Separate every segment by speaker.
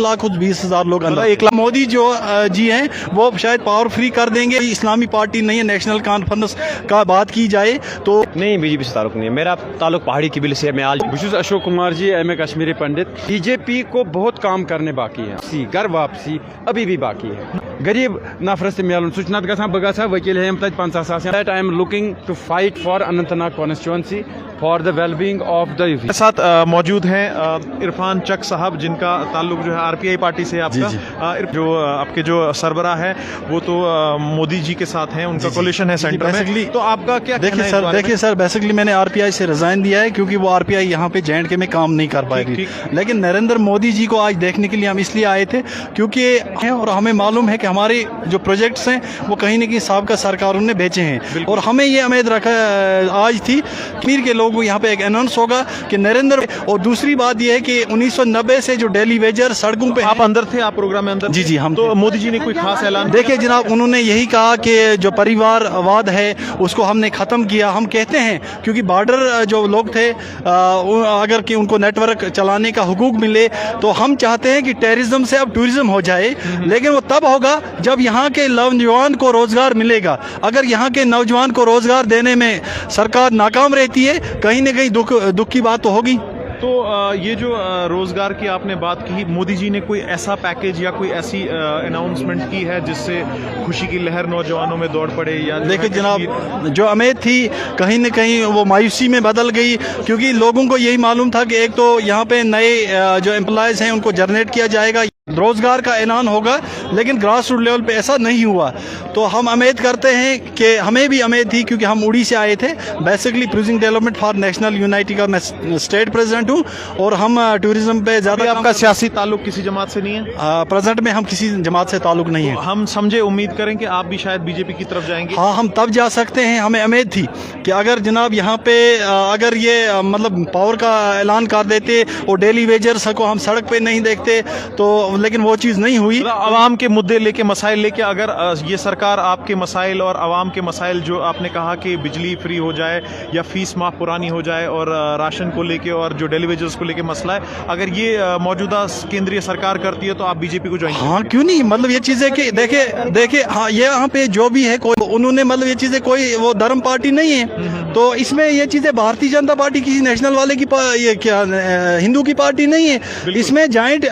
Speaker 1: 1,20,000 लोग अंदर। 1,00,000 मोदी जो जी हैं वो शायद पावर फ्री कर देंगे। इस्लामी पार्टी नहीं है, नेशनल कॉन्फ्रेंस का बात की जाए तो
Speaker 2: नहीं, बीजेपी से ताल्लुक नहीं है। मेरा ताल्लुक पहाड़ी कबीले से है। मैं आज
Speaker 3: बुशुस Ashok Kumar ji, M A Kashmiri Pandit. BJP को बहुत काम करने बाकी है, घर वापसी अभी भी बाकी है। गरीब नफर से मिलन सह नत गसान बह गसा वकील हेम तत 50,000। That I am looking to fight for Anantnag constituency for the wellbeing of the youth.
Speaker 4: के साथ मौजूद हैं इरफान चक साहब, जिनका ताल्लुक जो है आरपीआई पार्टी से आपका। जो आपके जो सरबराह है वो तो मोदी जी के साथ हैं, उनका कोलिशन है सेंटर में। तो आपका क्या कहना है?
Speaker 1: देखिए सर, बेसिकली मैंने आरपीआई से रिजाइन दिया है क्योंकि वो आरपीआई यहाँ पे J&K में काम नहीं कर पाएगी। लेकिन नरेंद्र मोदी जी को आज देखने के लिए हम इसलिए आए थे क्योंकि और हमें मालूम है कि हमारे जो प्रोजेक्ट्स हैं वो कहीं न कहीं साबका सरकारों ने बेचे हैं, और हमें ये उम्मीद रखा आज थी कश्मीर के लोगों को यहाँ पे एक अनाउंस होगा कि नरेंद्र। और दूसरी बात ये है कि 1990 से जो डेली वेजर सड़कों पे
Speaker 4: आप अंदर थे, आप प्रोग्राम में अंदर?
Speaker 1: जी हम
Speaker 4: तो मोदी जी ने कोई खास ऐलान?
Speaker 1: देखिए जनाब, उन्होंने यही कहा कि जो परिवारवाद है उसको हमने ख़त्म किया। हम कहते हैं क्योंकि बॉर्डर जो लोग थे अगर कि उनको नेटवर्क चलाने का हुकूक मिले, तो हम चाहते हैं कि टेररिज्म से अब टूरिज्म हो जाए, लेकिन वो तब होगा जब यहाँ के नौजवान को रोज़गार मिलेगा। अगर यहाँ के नौजवान को रोज़गार देने में सरकार नाकाम रहती है, कहीं ना कहीं दुख की बात तो होगी।
Speaker 4: तो ये जो रोजगार की आपने बात की, मोदी जी ने कोई ऐसा पैकेज या कोई ऐसी अनाउंसमेंट की है जिससे खुशी की लहर नौजवानों में दौड़ पड़े? या
Speaker 1: देखिए जनाब, जो उम्मीद थी कहीं न कहीं वो मायूसी में बदल गई, क्योंकि लोगों को यही मालूम था कि एक तो यहाँ पे नए जो एम्प्लॉयज़ हैं उनको जनरेट किया जाएगा, रोज़गार का ऐलान होगा, लेकिन ग्रास रूट लेवल पे ऐसा नहीं हुआ। तो हम उम्मीद करते हैं कि हमें भी उम्मीद थी क्योंकि हम उड़ी से आए थे। Basically producing development for national unity का मैं स्टेट प्रेसिडेंट हूँ, और हम टूरिज्म पे ज़्यादा।
Speaker 4: आपका सियासी ताल्लुक किसी जमात से नहीं है?
Speaker 1: प्रेजेंट में हम किसी जमात से ताल्लुक नहीं है।
Speaker 4: हम समझे, उम्मीद करें कि आप भी शायद बीजेपी की तरफ जाएंगे।
Speaker 1: हाँ, हम तब जा सकते हैं। हमें उम्मीद थी कि अगर जनाब यहाँ पे अगर ये मतलब पावर का ऐलान कर देते और डेली वेजर्स को हम सड़क पे नहीं देखते, तो लेकिन वो चीज़ नहीं हुई।
Speaker 4: आवाम के मुद्दे लेके, मसाइल लेके अगर ये सरकार आपके मसाइल और आवाम के मसाइल, जो आपने कहा कि बिजली फ्री हो जाए या फीस माफ पुरानी हो जाए और राशन को लेके और जो डेली वेजर्स को लेके मसला है, अगर ये मौजूदा केंद्रीय सरकार करती है तो आप बीजेपी को ज्वाइन?
Speaker 1: हाँ, क्यों नहीं। मतलब ये चीज़ें कि देखे हाँ, ये यहाँ पे जो भी है कोई उन्होंने मतलब ये चीज़ें कोई वो धर्म पार्टी नहीं है, तो इसमें ये चीज़ें भारतीय जनता पार्टी किसी नेशनल वाले की ये क्या हिंदू की पार्टी नहीं है। इसमें जॉइंट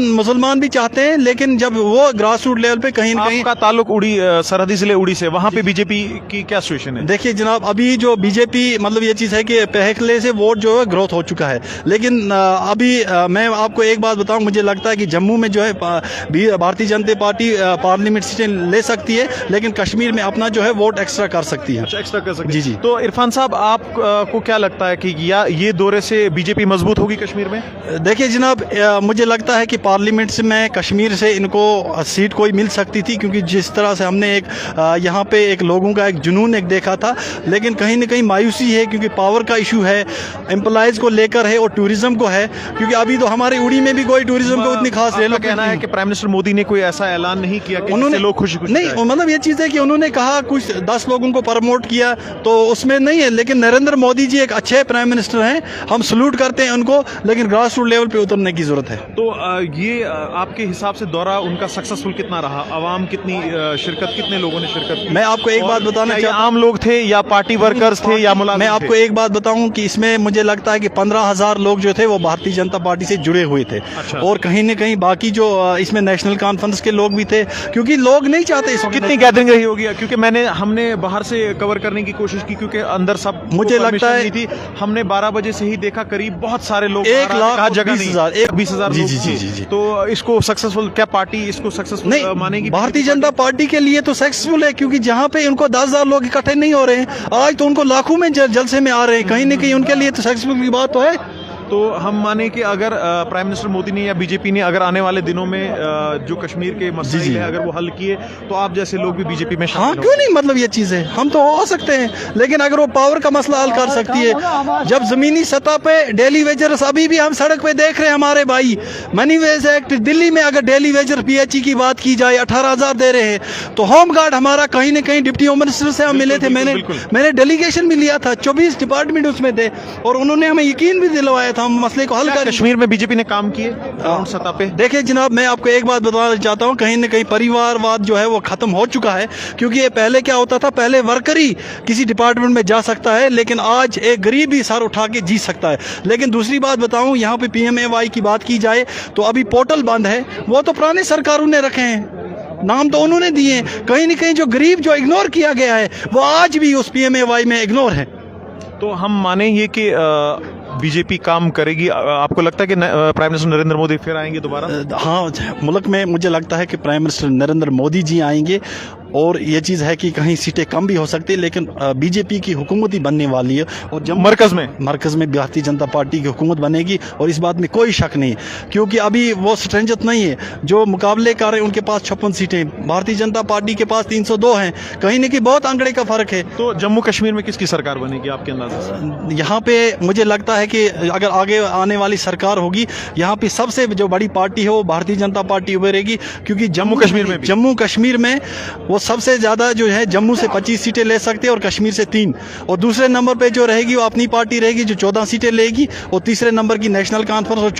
Speaker 1: मुसलमान भी चाहते हैं, लेकिन जब वो ग्रास रूट लेवल पे कहीं न कहीं।
Speaker 4: आपका ताल्लुक उड़ी, सरहदी जिले उड़ी से, वहाँ पे बीजेपी की क्या सिचुएशन है?
Speaker 1: देखिए जनाब, अभी जो बीजेपी मतलब ये चीज़ है कि पहले से वोट जो है ग्रोथ हो चुका है, लेकिन अभी मैं आपको एक बात बताऊं, मुझे लगता है कि जम्मू में जो है भारतीय जनता पार्टी पार्लियामेंट सीटें ले सकती है, लेकिन कश्मीर में अपना जो है वोट एक्स्ट्रा कर सकती है।
Speaker 4: अच्छा, एक्स्ट्रा कर सकती है।
Speaker 1: जी।
Speaker 4: तो इरफान साहब, आपको क्या लगता है कि ये दौरे से बीजेपी मजबूत होगी कश्मीर में?
Speaker 1: देखिए जनाब, मुझे लगता है कि पार्लियामेंट में कश्मीर से इनको सीट कोई मिल सकती थी, क्योंकि जिस तरह से हमने एक यहाँ पे एक लोगों का एक जुनून एक देखा था, लेकिन कहीं ना कहीं मायूसी है क्योंकि पावर का इशू है, एम्प्लॉयज़ को लेकर है और टूरिज्म को है, क्योंकि अभी तो हमारे उड़ी में भी कोई टूरिज्म को इतनी खास
Speaker 4: कहना है कि प्राइम मिनिस्टर मोदी ने कोई ऐसा ऐलान नहीं किया कि
Speaker 1: उन्होंने
Speaker 4: लोग खुशी
Speaker 1: नहीं, मतलब ये चीज़ है कि उन्होंने कहा कुछ 10 लोगों को प्रमोट किया, तो उसमें नहीं है। लेकिन नरेंद्र मोदी जी एक अच्छे प्राइम मिनिस्टर हैं, हम सल्यूट करते हैं उनको, लेकिन ग्रास रूट लेवल पे उतरने की जरूरत है।
Speaker 4: तो ये आपके हिसाब से दौरा उनका सक्सेसफुल कितना रहा? आवाम कितनी शिरकत, कितने लोगों ने शिरकत की?
Speaker 1: मैं आपको एक बात बताना चाहता हूं,
Speaker 4: आम लोग थे या पार्टी वर्कर्स थे या मुलाजिम?
Speaker 1: मैं आपको एक बात बताऊं कि इसमें मुझे लगता है कि 15,000 लोग जो थे वो भारतीय जनता पार्टी से जुड़े हुए थे।
Speaker 4: अच्छा।
Speaker 1: और कहीं न कहीं बाकी जो इसमें नेशनल कॉन्फ्रेंस के लोग भी थे, क्योंकि लोग नहीं चाहते इसको।
Speaker 4: कितनी गैदरिंग रही होगी? क्योंकि हमने बाहर से कवर करने की कोशिश की, क्योंकि अंदर सब
Speaker 1: मुझे लगता है
Speaker 4: थी। हमने 12 बजे से ही देखा, करीब बहुत सारे लोग,
Speaker 1: 1,20,000
Speaker 4: जी। तो इसको सक्सेसफुल, क्या पार्टी इसको सक्सेसफुल
Speaker 1: नहीं
Speaker 4: मानेगी?
Speaker 1: भारतीय जनता पार्टी के लिए तो सक्सेसफुल है, क्योंकि जहां पे उनको 10,000 लोग इकट्ठे नहीं हो रहे हैं, आज तो उनको लाखों में जलसे में आ रहे हैं, कहीं न कहीं उनके लिए तो सक्सेसफुल की बात तो है।
Speaker 4: तो हम माने कि अगर प्राइम मिनिस्टर मोदी ने या बीजेपी ने अगर आने वाले दिनों में जो कश्मीर के मसले हैं अगर वो हल किए, तो आप जैसे लोग भी बीजेपी में शामिल?
Speaker 1: हाँ, क्यों नहीं। मतलब ये चीज़ें हम तो हो सकते हैं, लेकिन अगर वो पावर का मसला हल कर सकती है, जब ज़मीनी सतह पे डेली वेजर्स अभी भी हम सड़क पे देख रहे हैं, हमारे भाई मनी वेज एक्ट दिल्ली में अगर डेली वेजर PHE की बात की जाए 18,000 दे रहे हैं, तो होम गार्ड हमारा कहीं ना कहीं डिप्टी होम मिनिस्टर से हम मिले थे, मैंने डेलीगेशन भी लिया था, 24 डिपार्टमेंट उसमें थे, और उन्होंने हमें यकीन भी दिलवाया साथ हम मसले को हल करें।
Speaker 4: कश्मीर में बीजेपी ने काम किए ग्राउंड सतह पे?
Speaker 1: देखिए जनाब, मैं आपको एक बात बताना चाहता हूँ, कहीं न कहीं परिवारवाद जो है वो खत्म हो चुका है। क्योंकि ये पहले क्या होता था, पहले वर्कर ही किसी डिपार्टमेंट में जा सकता है, लेकिन आज एक गरीब ही सर उठा के जी सकता है। लेकिन दूसरी बात बताऊँ, यहाँ पे PMAY की बात की जाए तो अभी पोर्टल बंद है, वो तो पुराने सरकारों ने रखे हैं, नाम तो उन्होंने दिए हैं। कहीं न कहीं जो गरीब जो इग्नोर किया गया है वो आज भी उस PMAY में इग्नोर है।
Speaker 4: तो हम माने ये कि बीजेपी काम करेगी? आपको लगता है कि प्राइम मिनिस्टर नरेंद्र मोदी फिर आएंगे दोबारा?
Speaker 1: हाँ, मुल्क में मुझे लगता है कि प्राइम मिनिस्टर नरेंद्र मोदी जी आएंगे, और ये चीज़ है कि कहीं सीटें कम भी हो सकती है, लेकिन बीजेपी की हुकूमत ही बनने वाली है। और जब मरकज़ में भारतीय जनता पार्टी की हुकूमत बनेगी, और इस बात में कोई शक नहीं, क्योंकि अभी वो स्ट्रेंजत नहीं है। जो मुकाबले कर रहे हैं उनके पास 56 सीटें, भारतीय जनता पार्टी के पास 302 हैं, कहीं न कहीं बहुत आंकड़े का फ़र्क है।
Speaker 4: तो जम्मू कश्मीर में किसकी सरकार बनेगी आपके अंदाज़े से?
Speaker 1: यहाँ पे मुझे लगता है कि अगर आगे आने वाली सरकार होगी, यहाँ पे सबसे जो बड़ी पार्टी है वो भारतीय जनता पार्टी उभरेगी। क्योंकि जम्मू कश्मीर में वो सबसे ज़्यादा जो है जम्मू से 25 सीटें ले सकते हैं और कश्मीर से 3, और दूसरे नंबर पे जो रहेगी वो अपनी पार्टी रहेगी जो 14 सीटें लेगी, और तीसरे नंबर की नेशनल कॉन्फ्रेंस, और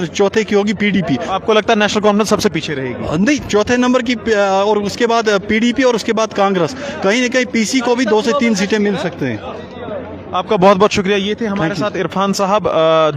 Speaker 1: चौथे की होगी PDP।
Speaker 4: आपको लगता है नेशनल कॉन्फ्रेंस सबसे पीछे रहेगी?
Speaker 1: नहीं, चौथे नंबर की और उसके बाद PDP और उसके बाद कांग्रेस, कहीं न कहीं PC को भी 2 से 3 सीटें मिल सकते हैं।
Speaker 4: आपका बहुत बहुत शुक्रिया। ये थे हमारे साथ इरफान साहब,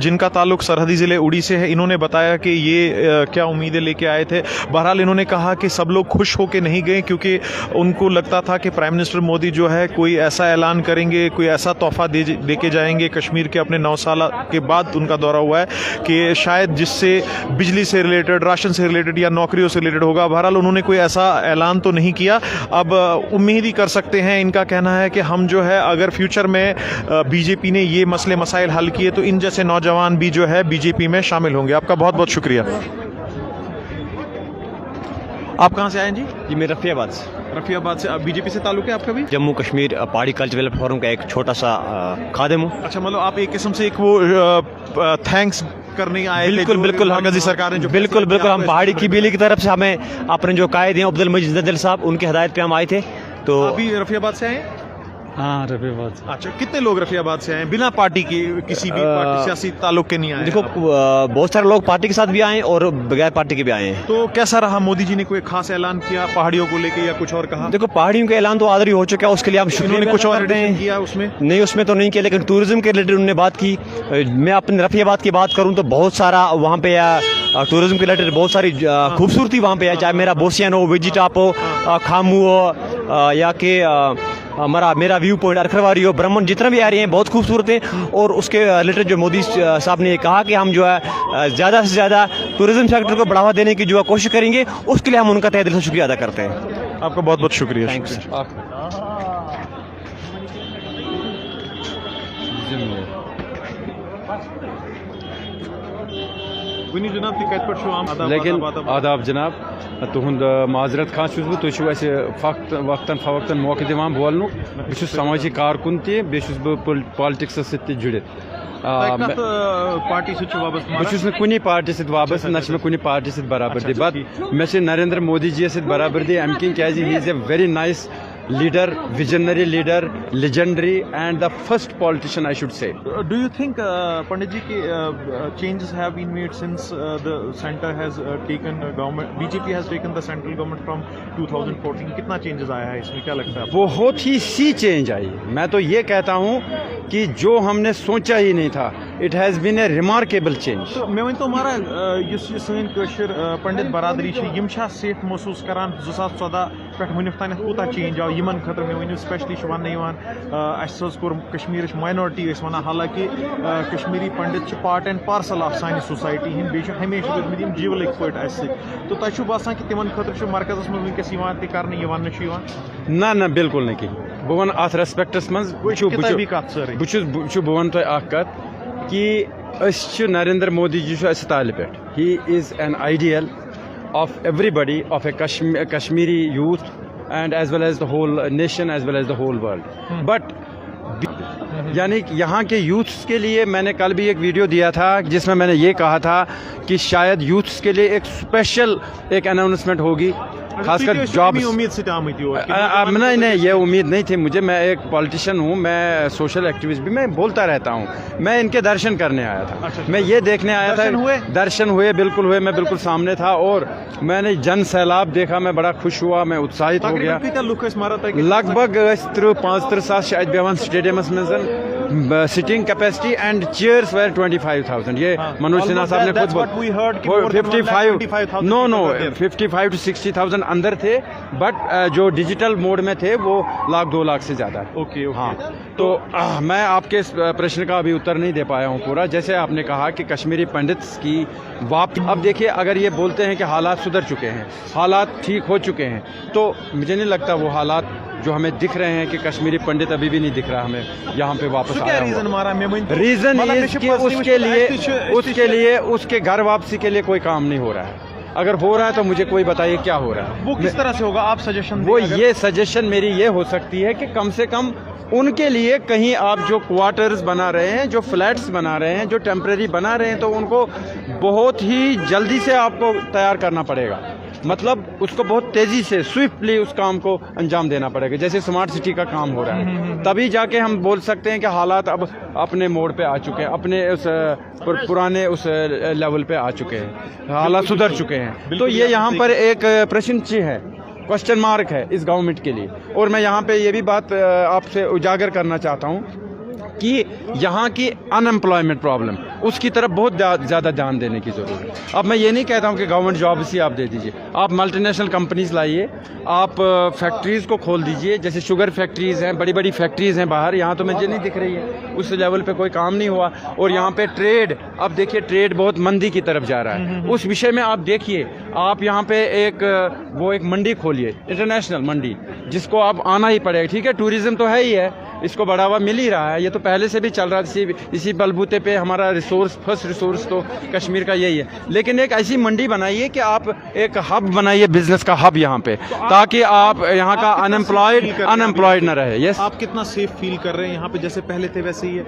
Speaker 4: जिनका ताल्लुक सरहदी ज़िले उड़ी से है। इन्होंने बताया कि ये क्या उम्मीदें लेके आए थे। बहरहाल इन्होंने कहा कि सब लोग खुश होके नहीं गए, क्योंकि उनको लगता था कि प्राइम मिनिस्टर मोदी जो है कोई ऐसा ऐलान करेंगे, कोई ऐसा तोहफा दे के जाएंगे कश्मीर के अपने 9 साल के बाद उनका दौरा हुआ है, कि शायद जिससे बिजली से रिलेटेड, राशन से रिलेटेड या नौकरियों से रिलेटेड होगा। बहरहाल उन्होंने कोई ऐसा ऐलान तो नहीं किया। अब उम्मीद ही कर सकते हैं, इनका कहना है कि हम जो है अगर फ्यूचर में बीजेपी ने ये मसले मसाइल हल किए तो इन जैसे नौजवान भी जो है बीजेपी में शामिल होंगे। आपका बहुत बहुत शुक्रिया। आप कहाँ से आए जी?
Speaker 2: जी मैं रफ़ियाबाद से।
Speaker 4: रफ़ियाबाद से। बीजेपी से ताल्लुक है आपका भी?
Speaker 2: जम्मू कश्मीर पहाड़ी कल्चर डेवलपमेंट फोरम का एक छोटा सा खादिम हूँ।
Speaker 4: अच्छा, मतलब आप एक किस्म से एक वो थैंक्स करने आए?
Speaker 2: बिल्कुल
Speaker 4: मरकजी सरकार ने जो
Speaker 2: बिल्कुल हम पहाड़ी की बिली की तरफ से हमें अपने जो कायद हैं अब्दुल मजीद नदल साहब, उनकी हिदायत पे हम आए थे। तो
Speaker 4: अभी रफ़ियाबाद से आए?
Speaker 1: हाँ, रफ़ियाबाद से।
Speaker 4: अच्छा, कितने लोग रफ़ियाबाद से आए बिना पार्टी की, किसी भी पार्टी सियासी ताल्लुक के नहीं आए?
Speaker 2: देखो बहुत सारे लोग पार्टी के साथ भी आए और बगैर पार्टी के भी आए हैं।
Speaker 4: तो कैसा रहा? मोदी जी ने कोई खास ऐलान किया पहाड़ियों को लेके या कुछ और कहा?
Speaker 2: देखो पहाड़ियों का ऐलान तो ऑलरेडी हो चुका है, उसके लिए हम शुक्रिया।
Speaker 4: कुछ और किया उसमें?
Speaker 2: नहीं, उसमें तो नहीं किया, लेकिन टूरिज्म के रिलेटेड उन्होंने बात की। मैं अपने रफ़ियाबाद की बात करूँ तो बहुत सारा वहाँ पे टूरिज्म के रिलेटेड बहुत सारी खूबसूरती वहाँ पे है, चाहे मेरा बोसियन हो, विजी टॉप हो, खामू हो, या कि मेरा व्यू पॉइंट अरखरवारी हो, ब्रह्मन, जितना भी आ रही हैं बहुत खूबसूरत हैं। और उसके रिलेटेड जो मोदी साहब ने कहा कि हम जो है ज़्यादा से ज़्यादा टूरिज्म सेक्टर को बढ़ावा देने की जो है कोशिश करेंगे, उसके लिए हम उनका तहे दिल से शुक्रिया अदा करते हैं।
Speaker 4: आपका बहुत बहुत शुक्रिया।
Speaker 2: थैंक्स।
Speaker 3: लेकिन आदाब जनाब, तुहद माजरत खान छुस बह, तुम वक्तन फवक्तन मौके दिवान बोलनु। बह समाजी कारकुन ते, बह पॉलिटिक्स सत्य जुड़ित।
Speaker 4: पार्टी
Speaker 3: बह कुनी पार्टी सत वाबस, न कुनी पार्टी सत बराबरदी। बट मे नरेंद्र मोदी जी सत बराबरदी अम किन क्या he is a very nice leader, visionary leader, legendary, and the first politician, I should say.
Speaker 4: Do you think, Pandit ji, changes have been made since the center has taken government, BJP has taken the central government from 2014? कितना changes आया है इसमें, क्या लगता है?
Speaker 3: बहुत ही सी change आई। मैं तो ये कहता हूँ कि जो हमने सोचा ही नहीं था, it has been a remarkable change.
Speaker 4: तो मैं तो हमारा युस सन कशर पंडित बरादरी यम सेठ महसूस करान 2014 पे वुनिक तान कूता चेंज आव यमन खतर। मे वन स्पेशली वन कोर कश्मीर माइनॉरिटी वन, हालांकि Kashmiri Pandit part and parcel of सान सोसाइटी हंद, बे हमेशा रोदम जीवलक पे। तो तुम बसान कि तिमन खतर मरकजस में वनकस कर
Speaker 3: ना ना बिल्कुल नहीं कहीं। बह वन अत रेस्पेक्टस मज बह वन कत कि नरेंद्र मोदी जी ताल पे, he is an ideal of everybody, of a Kashmiri youth, and as well as the whole nation, as well as the whole world. But यानी यहाँ के यूथ्स के लिए मैंने कल भी एक वीडियो दिया था जिसमें मैंने ये कहा था कि शायद यूथ्स के लिए एक स्पेशल एक अनाउंसमेंट होगी खास कर जॉब्स।
Speaker 4: उम्मीद से आमती हो
Speaker 3: नहीं, ये उम्मीद नहीं थी मुझे। मैं एक पॉलिटिशियन हूँ, मैं सोशल एक्टिविस्ट भी मैं बोलता रहता हूँ। मैं इनके दर्शन करने आया था, मैं ये देखने आया था। दर्शन हुए, बिल्कुल हुए, मैं बिल्कुल सामने था और मैंने जन सैलाब देखा, मैं बड़ा खुश हुआ, मैं उत्साहित हो गया। लगभग 35 साल शायद बेवन स्टेडियम में sitting capacity and chairs were 25,000। ये मनोज सिन्हा साहब ने खुद 55 नो 55 to 60,000 अंदर थे, बट जो डिजिटल मोड में थे वो 1-2 लाख से ज्यादा।
Speaker 4: ओके।
Speaker 3: हाँ, तो मैं आपके इस प्रश्न का अभी उत्तर नहीं दे पाया हूँ पूरा। जैसे आपने कहा कि कश्मीरी पंडित की वापसी, अब देखिए अगर ये बोलते हैं कि हालात सुधर चुके हैं, हालात ठीक हो चुके हैं, तो मुझे नहीं लगता वो हालात जो हमें दिख रहे हैं कि कश्मीरी पंडित अभी भी नहीं दिख रहा हमें यहाँ पे वापस आया हुआ। रीजन उसके लिए उसके घर वापसी के लिए कोई काम नहीं हो रहा है। अगर हो रहा है तो मुझे कोई बताइए क्या हो रहा है।
Speaker 4: वो किस तरह से होगा, आप सजेशन
Speaker 3: वो ये सजेशन मेरी ये हो सकती है कि कम से कम उनके लिए कहीं आप जो क्वार्टर्स बना रहे हैं, जो फ्लैट्स बना रहे हैं, जो टेम्परेरी बना रहे हैं, तो उनको बहुत ही जल्दी से आपको तैयार करना पड़ेगा। मतलब उसको बहुत तेज़ी से स्विफ्टली उस काम को अंजाम देना पड़ेगा, जैसे स्मार्ट सिटी का काम हो रहा है। तभी जाके हम बोल सकते हैं कि हालात अब अपने मोड़ पे आ चुके हैं, अपने उस पुराने उस लेवल पे आ चुके हैं, हालात सुधर चुके हैं। तो ये यहाँ पर एक प्रश्न चिन्ह है, क्वेश्चन मार्क है इस गवर्नमेंट के लिए। और मैं यहाँ पे ये भी बात आपसे उजागर करना चाहता हूँ कि यहाँ की अनएम्प्लॉयमेंट प्रॉब्लम, उसकी तरफ बहुत ज़्यादा ध्यान देने की ज़रूरत है। अब मैं ये नहीं कहता हूँ कि गवर्नमेंट जॉब्स ही आप दे दीजिए, आप मल्टीनेशनल कंपनीज लाइए, आप फैक्ट्रीज़ को खोल दीजिए। जैसे शुगर फैक्ट्रीज़ हैं, बड़ी बड़ी फैक्ट्रीज़ हैं बाहर, यहाँ तो मुझे नहीं दिख रही है, उस लेवल पे कोई काम नहीं हुआ। और यहाँ पे ट्रेड, अब देखिए ट्रेड बहुत मंदी की तरफ जा रहा है। उस विषय में आप देखिए, आप यहाँ पे एक मंडी खोलिए, इंटरनेशनल मंडी, जिसको आप आना ही पड़ेगा। ठीक है, टूरिज्म तो है ही है, इसको बढ़ावा मिल ही रहा है, ये तो पहले से भी चल रहा है। इसी बलबूते पे हमारा फर्स्ट रिसोर्स तो कश्मीर का यही है। लेकिन एक ऐसी मंडी बनाइए कि आप एक हब बनाइए, बिजनेस का हब यहाँ पे, ताकि आप यहाँ का अनएम्प्लॉयड न रहे। यस, आप
Speaker 4: कितना सेफ फील कर रहे हैं यहाँ पे? जैसे पहले थे वैसे ही है?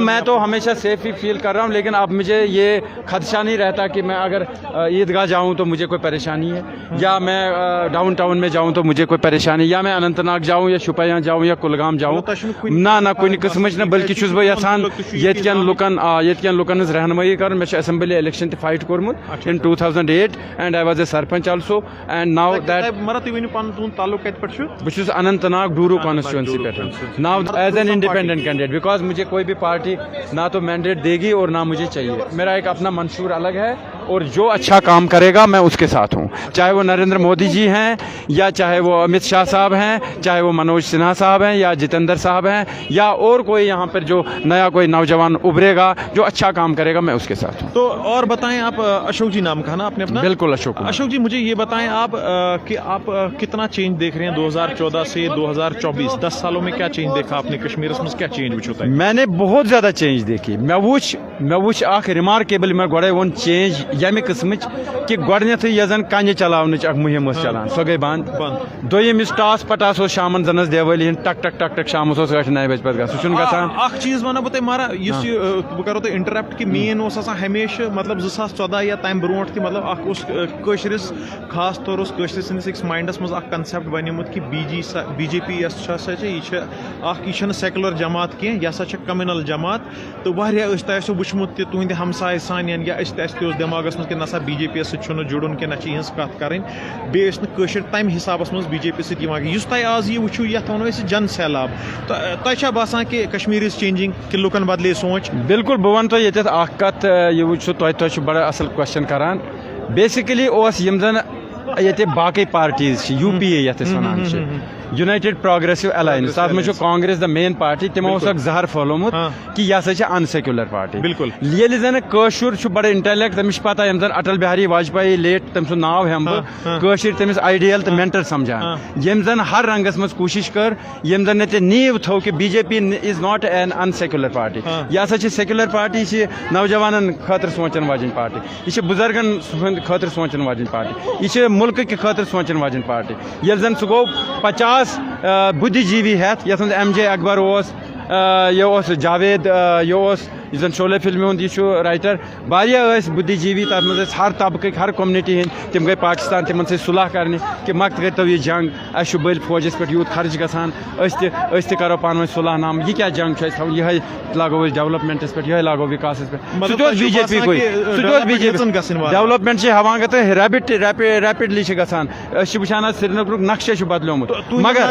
Speaker 3: मैं तो हमेशा सेफ ही फील कर रहा हूँ, लेकिन अब मुझे ये खदशा नहीं रहता कि मैं अगर ईदगाह जाऊँ तो मुझे कोई परेशानी है, या मैं डाउन टाउन में जाऊँ तो मुझे कोई परेशानी, या मैं अनंतनाग जाऊँ या शुपियाँ जाऊँ या कुलगाम जाऊँ, ना कुछ किस्म न, बल्कि छुस बह यछान येतकन लुकन रहनुमाई कर। मैं असेंबली इलेक्शन ते फाइट कोरमुत in 2008 and I was a sarpanch also and now that बस अनंतनाग डूरू कॉन्स्टिट्यूंसी पे now as an independent candidate, because मुझे कोई भी पार्टी ना तो मैंडेट देगी और ना मुझे चाहिए। मेरा एक अपना मंशूर अलग है और जो अच्छा काम करेगा मैं उसके साथ हूँ, चाहे वो नरेंद्र मोदी जी हैं, या चाहे वो अमित शाह साहब हैं, चाहे वो मनोज सिन्हा साहब हैं, या जितेंद्र साहब हैं, या और कोई यहाँ पर जो नया कोई नौजवान उभरेगा जो अच्छा काम करेगा, मैं उसके साथ हूँ।
Speaker 4: तो और बताएं, आप अशोक जी नाम कहा ना आपने अपना?
Speaker 3: बिल्कुल अशोक
Speaker 4: जी, मुझे ये बताएं आप कि आप कितना चेंज देख रहे हैं 2014 से 2024, 10 सालों में क्या चेंज देखा आपने कश्मीर में? क्या चेंज होता है?
Speaker 3: मैंने बहुत ज्यादा चेंज देखी। मैं वुच अख रिमार्केबल मैं गोड़े वो चेंज यमे किस्म कि गोडनेथै यजन कान्य चलावनच अख मुहिम चलान, सो गई बंद। दोयम इस टास पटास शामन जनस देवली टक टक टक टक शाम 9 बजे पे
Speaker 4: अख चीज वन बह मारा बह करो तो इंटरप्ट कि मेन हमेशा मतलब 2014 या तम ब्रो मतलब कशरिस खास तौर सस माइंडस मज कंसेप्ट बनिमुत कि बीजेपी यह सेकुलर जमात कह यह कम्युनल जमात। तो तह वुचमुत तुंद हमसाय सान या दिमागस मज नसा बीजेपी सु जुड़न कि ना इज कत कर बेशर तम हिसाब मज बीजेपी सह आज यह वुचू ये वो जन सैलाब। तो तह बसान कि कश्मीर इज चेंजिंग कि लुकन बदले सोच?
Speaker 3: बिल्कुल, बह वन ये कत यह बड़ा असल क्वेश्चन करान। बेसिकली यम जन ये बाकी पार्टीज यूपीए ये वन यूनाइटेड प्रोग्रेसिव अलायंस, तथ में कांग्रेस द मेन पार्टी, तमो जहर फहलोमुत कि यह अनसेक्युलर पार्टी।
Speaker 4: बिल्कुल,
Speaker 3: ये जन कशुर बड़े इंटेलेक्ट, तमिस पता यम जन अटल बिहारी वाजपेयी लेट तम सुन नाव हम कशुर तमिस आइडियल तो मेंटर समझान, यम जन हर रंगस मज कोशिश कर, यम जन ने नीव थो कि BJP is not an unsecular party. यह सेक्युलर पार्टी, नौजवान खतर सोचन वाजन पार्टी, यह बुजुर्गन खतर सोचन वाजन पार्टी, यह मुल्क के खतर सोचन वाजन पार्टी। ये जन सह गो 50 बुद्धिजीवी हेत, यथ एम जे अकबर यह जावेद, यह یہ زن شولے فلمہ ہند یہ رائٹر واریاہ بدھی جیوی تر مز ہر طبقہ ہر کومنٹی ہند تم گئی پاکستان تمن سی صلح کرنے کہ مت کرتو یہ جنگ اس بل فوجس پہ یوت خرچ گژھان اس کرو پانو صلح نام یہ کیا جنگ یہ لاگو ڈیولپمنٹس پہ یہ لاگو وکاسس پہ B J P B J P development ہاں گژھان ریپڈلی گژھان وچان سرینگر نقشے بدلیومت
Speaker 4: مگر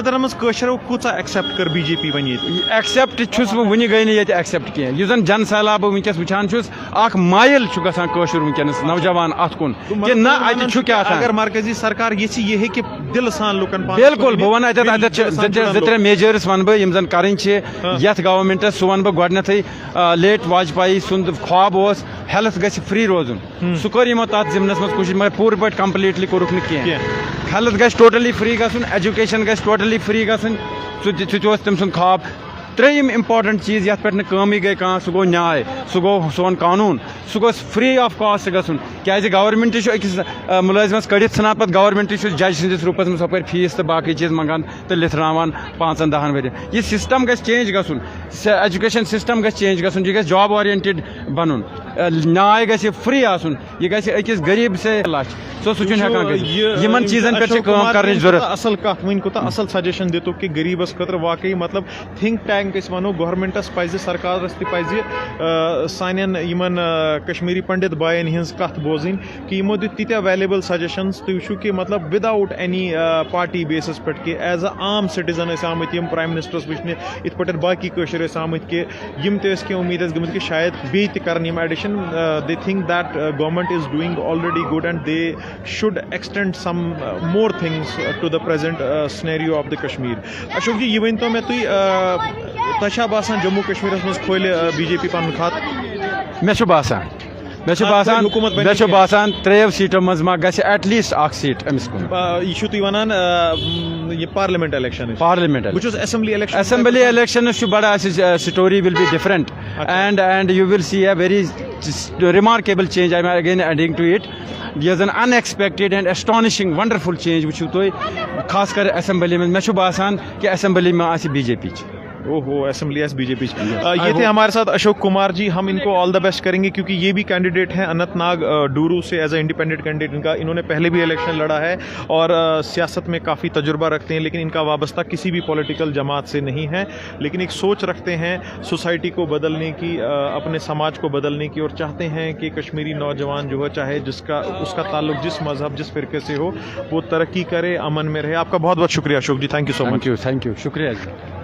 Speaker 4: ایکسپٹ کر be J P one
Speaker 3: accept چھس ونہ گئی یہ ایکسپٹ کی یہ زن جن سیلاب ونکس وچان چھس اخ مائل گژھان کشر ونکس نوجوان ات کن کہ نہ اتہ کیا
Speaker 4: اگر مرکزی سرکار یہ ہے کہ دل سان لکن
Speaker 3: بالکل بہ ون زٕ ترٛےٚ میجرس ون بہ یم زن کریں یتھ گورمنٹس سہ ون بہ گۄڈنیتھٕے لیٹ واجپایی سند خواب اس ہیلتھ گژھِ فری روزن سہ کور یمو تتھ ضمنس مز کوشش مگر پوٗرٕ پٲٹھۍ کمپلیٹلی کورُکھ نہٕ کینٛہہ ہیلتھ گژھِ ٹوٹلی فری گژھُن ایجوکیشن گژھِ ٹوٹلی فری گژھٕنۍ سُہ تہِ اوس تٔمۍ سُنٛد خواب ترٛیٚیِم امپاٹنٹ چیٖز یتھ پٮ۪ٹھ نہٕ کٲمٕے گٔے کانٛہہ سُہ گوٚو نیاے سُہ گوٚو سون قانوٗن سُہ گوٚژھ فری آف کاسٹ گژھُن کیازِ گورمنٹ چھُ أکِس مُلٲزمس کٔڑِتھ ژھٕنان پتہٕ گورمنٹ چھُ جج سٕنٛدِس روٗپس منٛز ہُپٲرۍ فیٖس تہٕ باقٕے چیٖز منٛگان تہٕ لِتھراوان 5-10 ؤرین یہِ سسٹم گژھِ چینج گژھُن ایجوکیشن سسٹم گژھِ چینج گژھُن یہِ گژھِ جاب اورینٹڈ بنُن نیاے گژھِ فری آسُن یہِ گژھِ أکِس غریٖب سے لچھ سُہ چھُنہٕ ہٮ۪کان گٔژھِتھ یِمن چیٖزن پٮ۪ٹھ چھِ کٲم کرنٕچ ضروٗرت
Speaker 4: اصل کتھ ون کوٗتاہ اصل سجیشن دِتو کہ غریبس خٲطرٕ واقعی مطلب تھنک ٹینک أسۍ ونو گورمنٹس پزِ سرکارس تہِ پزِ سانٮ۪ن یِمن کشمیری پنڈت باین ہٕنٛز کتھ بوزٕنۍ کہ یِمو دِتۍ تیٖتیاہ ویلیبل سجیشنز تُہۍ وٕچھِو کہ مطلب وداؤٹ اینی پارٹی بیسس پٮ۪ٹھ کہ ایز اے عام سٹیزن ٲسۍ آمٕتۍ یِم پرایم منسٹرس وٕچھنہِ یِتھ پٲٹھۍ باقٕے کٲشِر ٲسۍ آمٕتۍ کہ یِم تہِ ٲسۍ کینٛہہ اُمید ٲسۍ گٔمٕتۍ کہ شاید بیٚیہِ تہِ کرن یِم edition they think that government is doing already good and they should extend some more things to the present scenario of the Kashmir. Ashok ji, یہ ؤنۍتو مےٚ تُہۍ تۄہہِ چھا باسان جموں کشمیرس منٛز کھولہِ بی جے پی پنُن کھاتہٕ؟
Speaker 3: مےٚ چھُ باسان 3 سیٖٹو منٛز ما گژھِ ایٹ لیٖسٹ اکھ سیٖٹ أمِس کُن
Speaker 4: یہِ چھُو تُہۍ ونان یہِ پارلِمنٹ الیکشن
Speaker 3: پارلِمنٹ
Speaker 4: بہٕ چھُس
Speaker 3: اسمبلی الیکشنس چھُ بڑٕ اسہِ story will be different and you will see a very remarkable change I am again adding to it یۄس زن unexpected and astonishing wonderful change وٕچھِو تُہۍ خاص کر اسمبلی منٛز مےٚ چھُ باسان کہ اسمبلی میں آسہِ be J P
Speaker 4: assembly S B J پی یہ تھے ہمارے ساتھ اشوک کمار جی. ہم ان کو آل دا بیسٹ کریں گے کیونکہ یہ بھی کینڈیڈیٹ ہیں اننت ناگ ڈورو سے ایز اے انڈیپینڈنٹ کینڈیڈیٹ. ان کا انہوں نے پہلے بھی الیکشن لڑا ہے اور سیاست میں کافی تجربہ رکھتے ہیں لیکن ان کا وابستہ کسی بھی پولیٹیکل جماعت سے نہیں ہے لیکن ایک سوچ رکھتے ہیں سوسائٹی کو بدلنے کی, اپنے سماج کو بدلنے کی اور چاہتے ہیں کہ کشمیری نوجوان جو ہے چاہے اس کا تعلق جس مذہب جس فرقے سے ہو وہ ترقی کرے, امن میں رہے. آپ کا بہت بہت شکریہ Ashok ji. Thank you so much.
Speaker 3: Thank you شکریہ جی.